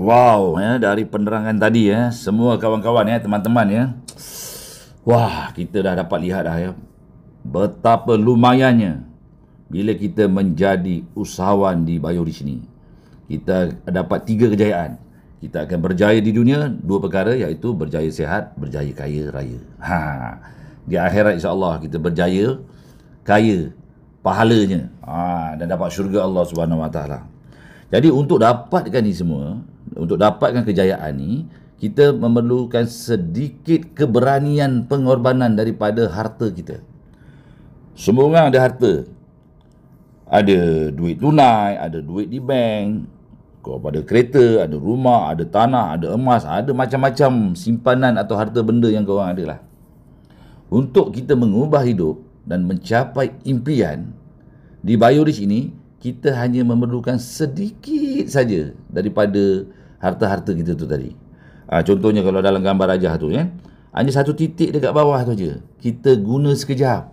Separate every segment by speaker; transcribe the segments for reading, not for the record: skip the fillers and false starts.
Speaker 1: Wow, ya, dari penerangan tadi ya, semua kawan-kawan ya, teman-teman ya. Wah, kita dah dapat lihat dah ya, betapa lumayannya bila kita menjadi usahawan di Bio di sini. Kita dapat 3 kejayaan. Kita akan berjaya di dunia, 2 perkara, iaitu berjaya sihat, berjaya kaya raya. Di akhirat insya-Allah kita berjaya, kaya pahalanya. Dan dapat syurga Allah Subhanahu Wa Taala. Jadi untuk dapatkan ni semua, untuk dapatkan kejayaan ni, kita memerlukan sedikit keberanian pengorbanan daripada harta kita. Semua orang ada harta. Ada duit tunai, ada duit di bank, kau ada kereta, ada rumah, ada tanah, ada emas, ada macam-macam simpanan atau harta benda yang kau orang ada lah. Untuk kita mengubah hidup dan mencapai impian, di BioRich ini, kita hanya memerlukan sedikit saja daripada harta-harta kita tu tadi. Contohnya kalau dalam gambar rajah tu kan, hanya satu titik dekat bawah tu aja. Kita guna sekejap.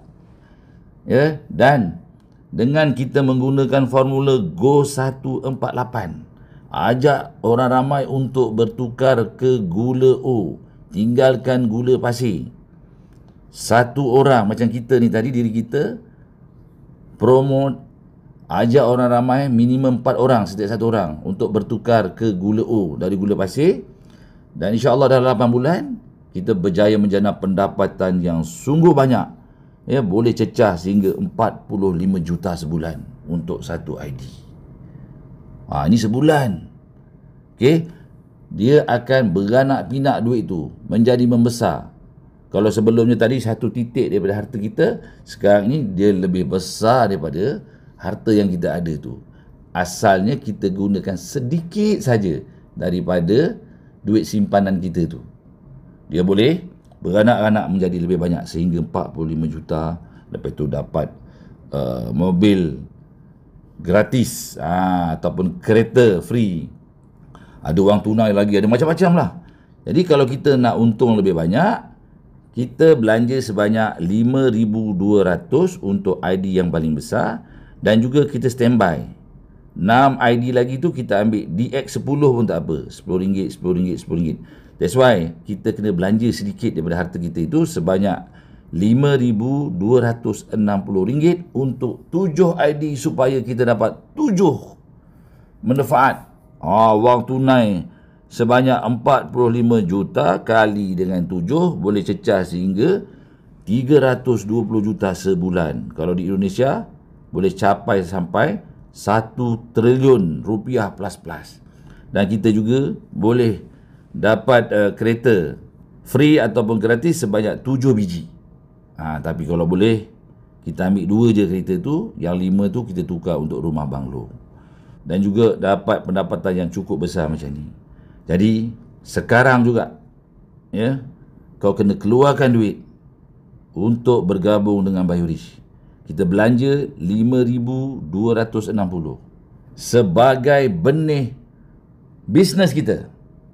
Speaker 1: Ya, dan dengan kita menggunakan formula Go148, ajak orang ramai untuk bertukar ke gula O, tinggalkan gula pasir. Satu orang macam kita ni tadi, diri kita promote, ajak orang ramai, minimum 4 orang, setiap 1 orang untuk bertukar ke gula O dari gula pasir. Dan insya-Allah dalam 8 bulan kita berjaya menjana pendapatan yang sungguh banyak. Ya, boleh cecah sehingga 45 juta sebulan untuk satu ID. Ini sebulan. Okey. Dia akan beranak pinak duit tu menjadi membesar. Kalau sebelumnya tadi satu titik daripada harta kita, sekarang ni dia lebih besar daripada harta yang kita ada tu. Asalnya kita gunakan sedikit saja daripada duit simpanan kita tu. Dia boleh beranak-anak menjadi lebih banyak sehingga 45 juta. Lepas tu dapat mobil gratis, ataupun kereta free. Ada wang tunai lagi, ada macam-macam lah. Jadi kalau kita nak untung lebih banyak, kita belanja sebanyak 5,200 untuk ID yang paling besar. Dan juga kita standby 6 ID lagi tu kita ambil DX10 pun tak apa, RM10, RM10, RM10. That's why kita kena belanja sedikit daripada harta kita itu sebanyak RM5,260 untuk 7 ID supaya kita dapat 7 manfaat. Wang tunai sebanyak 45 juta kali dengan 7 boleh cecah sehingga 320 juta sebulan. Kalau di Indonesia boleh capai sampai 1 triliun rupiah plus. Dan kita juga boleh dapat kereta free ataupun gratis sebanyak 7 biji. Tapi kalau boleh, kita ambil 2 je kereta tu, yang 5 tu kita tukar untuk rumah banglo. Dan juga dapat pendapatan yang cukup besar macam ni. Jadi, sekarang juga, ya, kau kena keluarkan duit untuk bergabung dengan BioRich. Kita belanja 5,260 sebagai benih bisnes kita,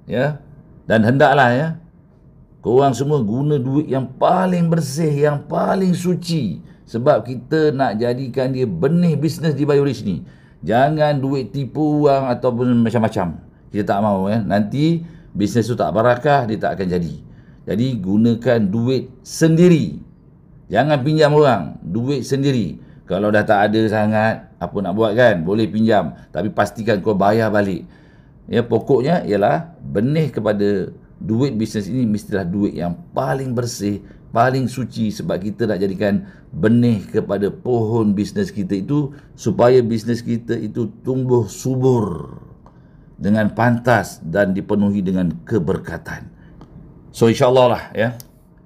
Speaker 1: ya. Dan hendaklah ya, korang semua guna duit yang paling bersih, yang paling suci, sebab kita nak jadikan dia benih bisnes di BioRich ni. Jangan duit tipu orang ataupun macam-macam. Kita tak mahu ya, nanti bisnes tu tak barakah, dia tak akan jadi. Jadi gunakan duit sendiri. Jangan pinjam orang, duit sendiri. Kalau dah tak ada sangat, apa nak buat kan? Boleh pinjam, tapi pastikan kau bayar balik. Ya, pokoknya ialah benih kepada duit bisnes ini mestilah duit yang paling bersih, paling suci, sebab kita nak jadikan benih kepada pohon bisnes kita itu supaya bisnes kita itu tumbuh subur dengan pantas dan dipenuhi dengan keberkatan. So insya-Allah lah ya,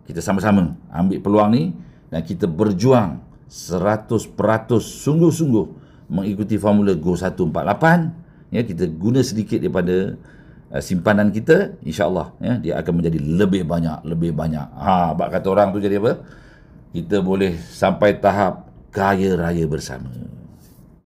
Speaker 1: kita sama-sama ambil peluang ni dan kita berjuang 100% sungguh-sungguh mengikuti formula Go148. Ya, kita guna sedikit daripada simpanan kita, insya-Allah ya, dia akan menjadi lebih banyak. Bak kata orang tu jadi apa? Kita boleh sampai tahap kaya raya bersama.